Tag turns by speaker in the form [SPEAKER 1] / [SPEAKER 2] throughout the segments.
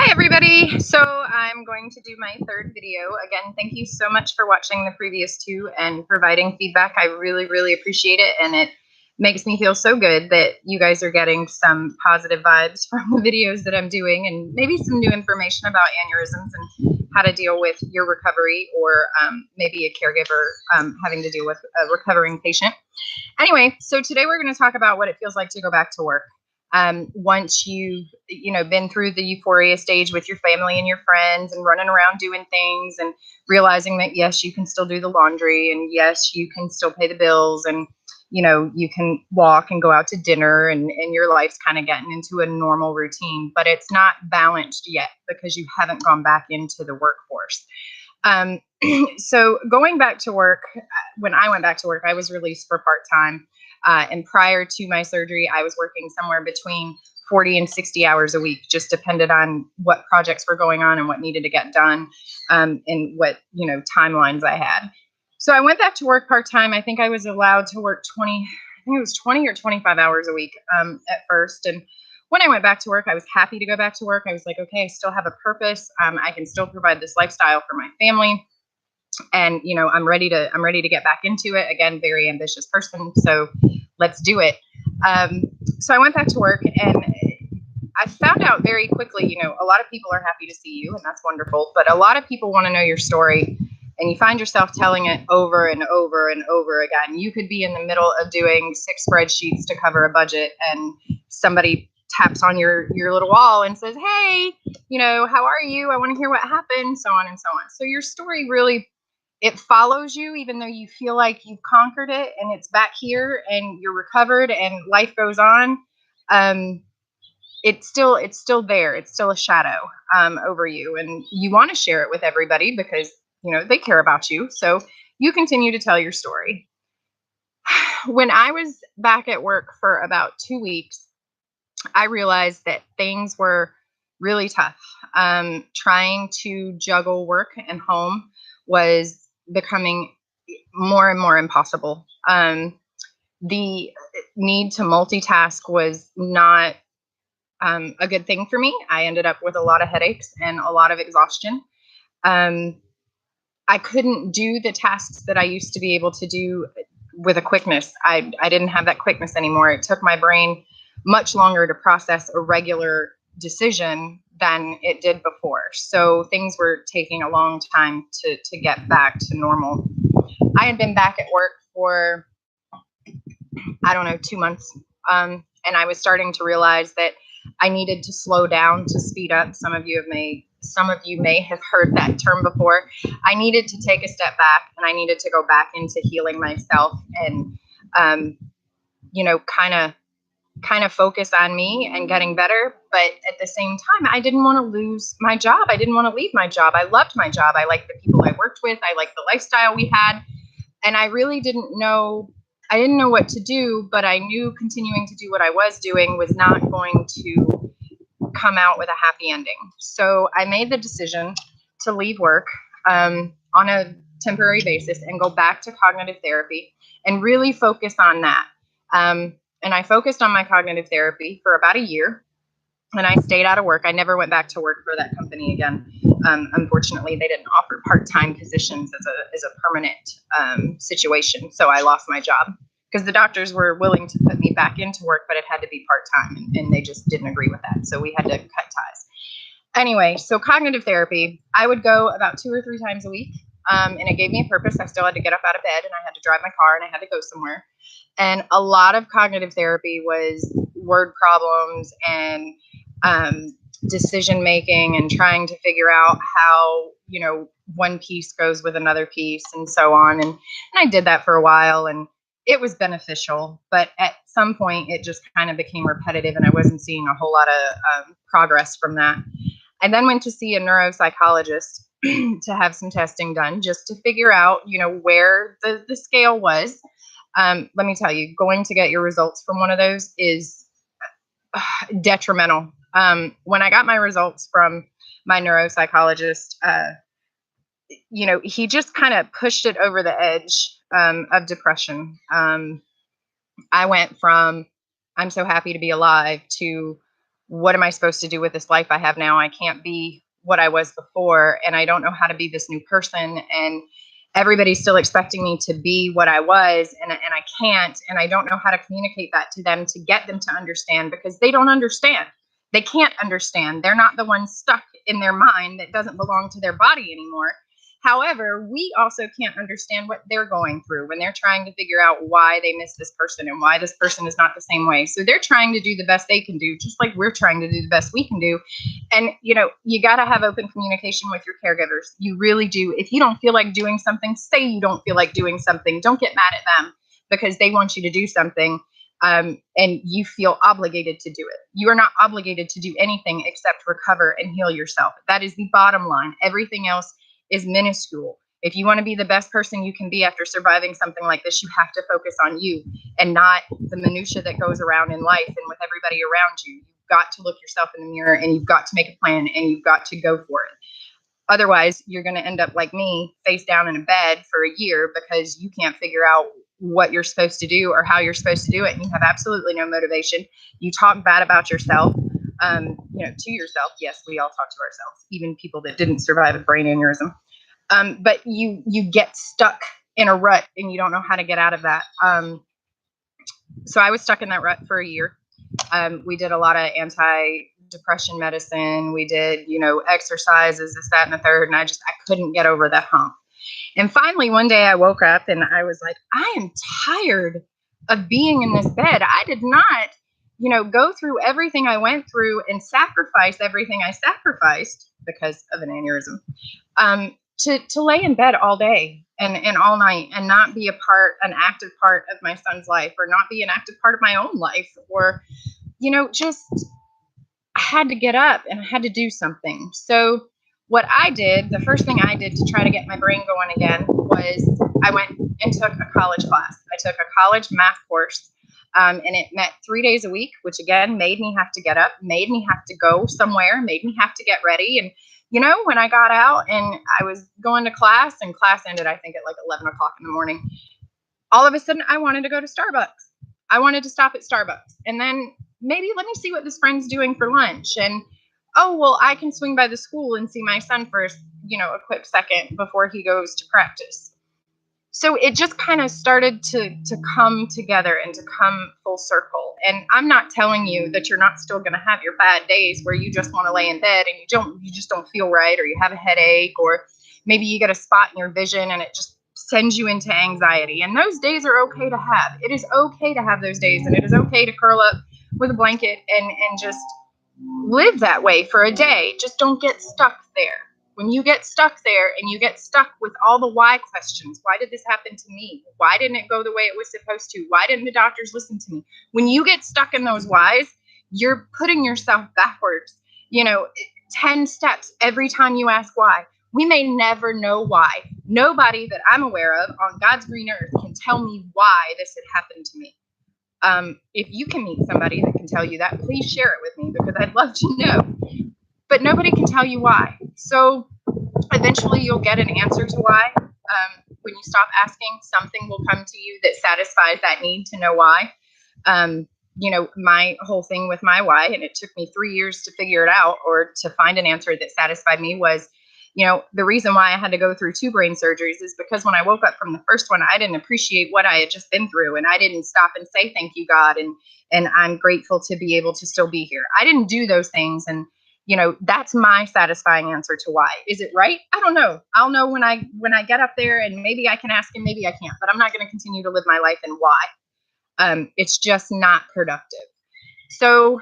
[SPEAKER 1] Hi everybody! So I'm going to do my third video. Again, thank you so much for watching the previous two and providing feedback. I really appreciate it, and it makes me feel so good that you guys are getting some positive vibes from the videos that I'm doing, and maybe some new information about aneurysms and how to deal with your recovery, or maybe a caregiver having to deal with a recovering patient. Anyway, so today we're going to talk about what it feels like to go back to work. Once you've been through the euphoria stage with your family and your friends and running around doing things and realizing that yes, you can still do the laundry, and yes, you can still pay the bills, and you can walk and go out to dinner, and your life's kind of getting into a normal routine, but it's not balanced yet because you haven't gone back into the workforce. So going back to work, when I went back to work, I was released for part-time. And prior to my surgery, I was working somewhere between 40 and 60 hours a week, just depended on what projects were going on and what needed to get done, and what, timelines I had. So I went back to work part-time. I think I was allowed to work 20 or 25 hours a week at first. And when I went back to work, I was happy to go back to work. I was like, okay, I still have a purpose. I can still provide this lifestyle for my family. And, I'm ready to get back into it again. Very ambitious person. So let's do it. So I went back to work, and I found out very quickly, a lot of people are happy to see you, and that's wonderful. But a lot of people want to know your story, and you find yourself telling it over and over and over again. You could be in the middle of doing 6 spreadsheets to cover a budget, and somebody taps on your little wall and says, hey, how are you? I want to hear what happened, so on and so on. So your story really, it follows you, even though you feel like you've conquered it and it's back here and you're recovered and life goes on. It's still there. It's still a shadow over you, and you want to share it with everybody because they care about you. So you continue to tell your story. When I was back at work for about 2 weeks, I realized that things were really tough. Trying to juggle work and home was becoming more and more impossible. The need to multitask was not a good thing for me. I ended up with a lot of headaches and a lot of exhaustion. I couldn't do the tasks that I used to be able to do with a quickness. I didn't have that quickness anymore. It took my brain much longer to process a regular decision than it did before. So things were taking a long time to get back to normal. I had been back at work for, 2 months. And I was starting to realize that I needed to slow down to speed up. Some of you may have heard that term before. I needed to take a step back, and I needed to go back into healing myself and, kind of focus on me and getting better. But at the same time, I didn't want to lose my job. I didn't want to leave my job. I loved my job. I liked the people I worked with. I liked the lifestyle we had. And I really didn't know what to do, but I knew continuing to do what I was doing was not going to come out with a happy ending. So I made the decision to leave work on a temporary basis and go back to cognitive therapy and really focus on that. And I focused on my cognitive therapy for about a year, and I stayed out of work. I never went back to work for that company again. Unfortunately, they didn't offer part-time positions as a permanent situation, so I lost my job because the doctors were willing to put me back into work, but it had to be part-time, and they just didn't agree with that, so we had to cut ties. Anyway, so cognitive therapy, I would go about 2 or 3 times a week, and it gave me a purpose. I still had to get up out of bed, and I had to drive my car, and I had to go somewhere. And a lot of cognitive therapy was word problems and decision making and trying to figure out how, one piece goes with another piece and so on. And I did that for a while, and it was beneficial. But at some point, it just kind of became repetitive, and I wasn't seeing a whole lot of progress from that. I then went to see a neuropsychologist to have some testing done just to figure out, where the scale was. Let me tell you, going to get your results from one of those is detrimental. When I got my results from my neuropsychologist, he just kind of pushed it over the edge of depression. I went from I'm so happy to be alive to what am I supposed to do with this life I have now? I can't be what I was before, and I don't know how to be this new person. And everybody's still expecting me to be what I was, and I can't. And I don't know how to communicate that to them to get them to understand, because they don't understand. They can't understand. They're not the ones stuck in their mind that doesn't belong to their body anymore. However, we also can't understand what they're going through when they're trying to figure out why they miss this person and why this person is not the same way. So they're trying to do the best they can do, just like we're trying to do the best we can do. And, you got to have open communication with your caregivers. You really do. If you don't feel like doing something, say you don't feel like doing something. Don't get mad at them because they want you to do something. And you feel obligated to do it. You are not obligated to do anything except recover and heal yourself. That is the bottom line. Everything else is minuscule. If you want to be the best person you can be after surviving something like this, you have to focus on you and not the minutia that goes around in life and with everybody around you. You've got to look yourself in the mirror, and you've got to make a plan, and you've got to go for it. Otherwise, you're going to end up like me, face down in a bed for a year because you can't figure out what you're supposed to do or how you're supposed to do it, and you have absolutely no motivation. You talk bad about yourself, to yourself. Yes, we all talk to ourselves, even people that didn't survive a brain aneurysm. But you get stuck in a rut, and you don't know how to get out of that. So I was stuck in that rut for a year. We did a lot of anti-depression medicine. We did, exercises, this, that, and the third, and I couldn't get over that hump. And finally, one day I woke up and I was like, I am tired of being in this bed. I did not, go through everything I went through and sacrifice everything I sacrificed because of an aneurysm, to lay in bed all day and all night and not be an active part of my son's life, or not be an active part of my own life, or, just I had to get up and I had to do something. So what I did, the first thing I did to try to get my brain going again, was I went and took a college class. I took a college math course, and it meant 3 days a week, which again made me have to get up, made me have to go somewhere, made me have to get ready. And, when I got out and I was going to class, and class ended, I think, at like 11 o'clock in the morning, all of a sudden I wanted to go to Starbucks. I wanted to stop at Starbucks. And then maybe let me see what this friend's doing for lunch. And, oh, well, I can swing by the school and see my son for, a quick second before he goes to practice. So it just kind of started to come together and to come full circle. And I'm not telling you that you're not still going to have your bad days where you just want to lay in bed and you just don't feel right, or you have a headache, or maybe you get a spot in your vision and it just sends you into anxiety. And those days are okay to have. It is okay to have those days, and it is okay to curl up with a blanket and just live that way for a day. Just don't get stuck there. When you get stuck there and you get stuck with all the why questions, why did this happen to me? Why didn't it go the way it was supposed to? Why didn't the doctors listen to me? When you get stuck in those whys, you're putting yourself backwards, 10 steps every time you ask why. We may never know why. Nobody that I'm aware of on God's green earth can tell me why this had happened to me. If you can meet somebody that can tell you that, please share it with me, because I'd love to know. But nobody can tell you why. So eventually you'll get an answer to why. When you stop asking, something will come to you that satisfies that need to know why. My whole thing with my why, and it took me 3 years to figure it out, or to find an answer that satisfied me, was, the reason why I had to go through 2 brain surgeries is because when I woke up from the first one, I didn't appreciate what I had just been through. And I didn't stop and say, thank you, God. And I'm grateful to be able to still be here. I didn't do those things. And, that's my satisfying answer to why. Is it right? I don't know. I'll know when I get up there, and maybe I can ask him, maybe I can't, but I'm not going to continue to live my life in why. It's just not productive. So,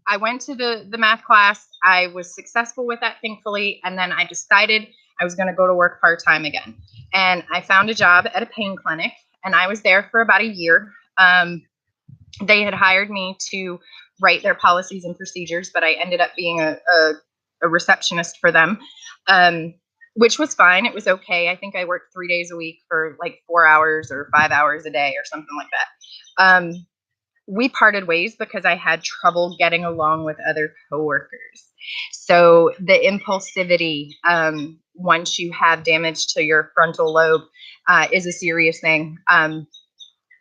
[SPEAKER 1] I went to the math class. I was successful with that, thankfully. And then I decided I was going to go to work part-time again. And I found a job at a pain clinic, and I was there for about a year. They had hired me to write their policies and procedures, but I ended up being a receptionist for them, which was fine. It was okay. I think I worked 3 days a week for like 4 hours or 5 hours a day or something like that. We parted ways because I had trouble getting along with other coworkers. So the impulsivity, once you have damage to your frontal lobe, is a serious thing.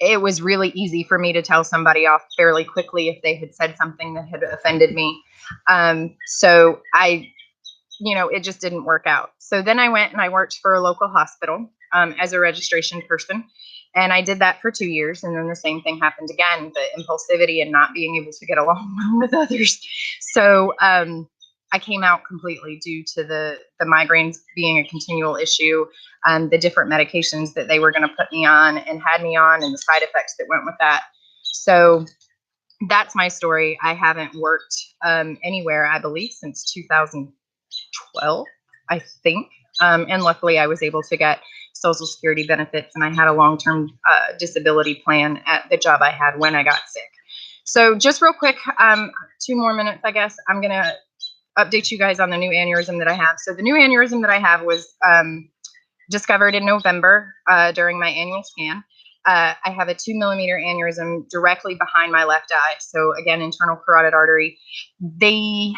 [SPEAKER 1] it was really easy for me to tell somebody off fairly quickly if they had said something that had offended me. So it just didn't work out. So then I went and I worked for a local hospital as a registration person. And I did that for 2 years. And then the same thing happened again, the impulsivity and not being able to get along well with others. So I came out completely due to the migraines being a continual issue, the different medications that they were going to put me on and had me on, and the side effects that went with that. So that's my story. I haven't worked anywhere, I believe, since 2012, I think. And luckily, I was able to get Social Security benefits, and I had a long-term disability plan at the job I had when I got sick. So just real quick, 2 more minutes, I guess. I'm going to update you guys on the new aneurysm that I have. So the new aneurysm that I have was discovered in November during my annual scan. I have a 2-millimeter aneurysm directly behind my left eye. So again, internal carotid artery. The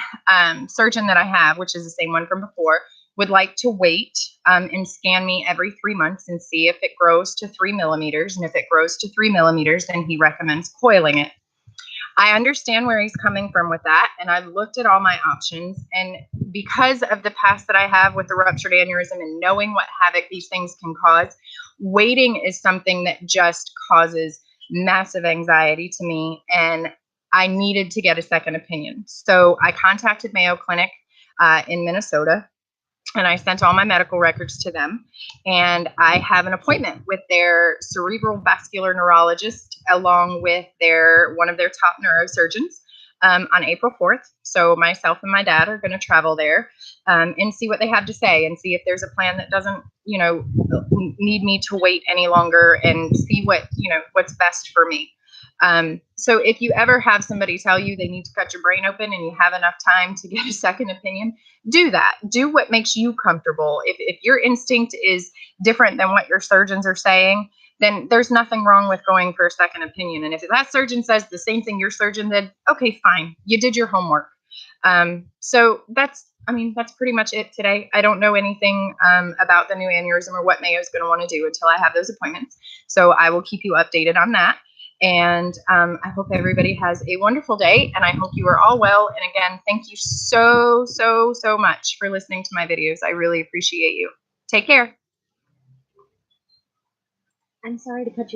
[SPEAKER 1] surgeon that I have, which is the same one from before, would like to wait and scan me every 3 months and see if it grows to 3 millimeters. And if it grows to 3 millimeters, then he recommends coiling it. I understand where he's coming from with that, and I've looked at all my options. And because of the past that I have with the ruptured aneurysm and knowing what havoc these things can cause, waiting is something that just causes massive anxiety to me, and I needed to get a second opinion. So I contacted Mayo Clinic in Minnesota, and I sent all my medical records to them. And I have an appointment with their cerebral vascular neurologist, along with one of their top neurosurgeons, on April 4th. So myself and my dad are going to travel there and see what they have to say, and see if there's a plan that doesn't, need me to wait any longer, and see what's best for me. So if you ever have somebody tell you they need to cut your brain open and you have enough time to get a second opinion, do that. Do what makes you comfortable. If your instinct is different than what your surgeons are saying, then there's nothing wrong with going for a second opinion. And if that surgeon says the same thing your surgeon did, okay, fine. You did your homework. So that's pretty much it today. I don't know anything about the new aneurysm or what Mayo is going to want to do until I have those appointments. So I will keep you updated on that. And I hope everybody has a wonderful day, and I hope you are all well. And again, thank you so, so, so much for listening to my videos. I really appreciate you. Take care. I'm sorry to cut you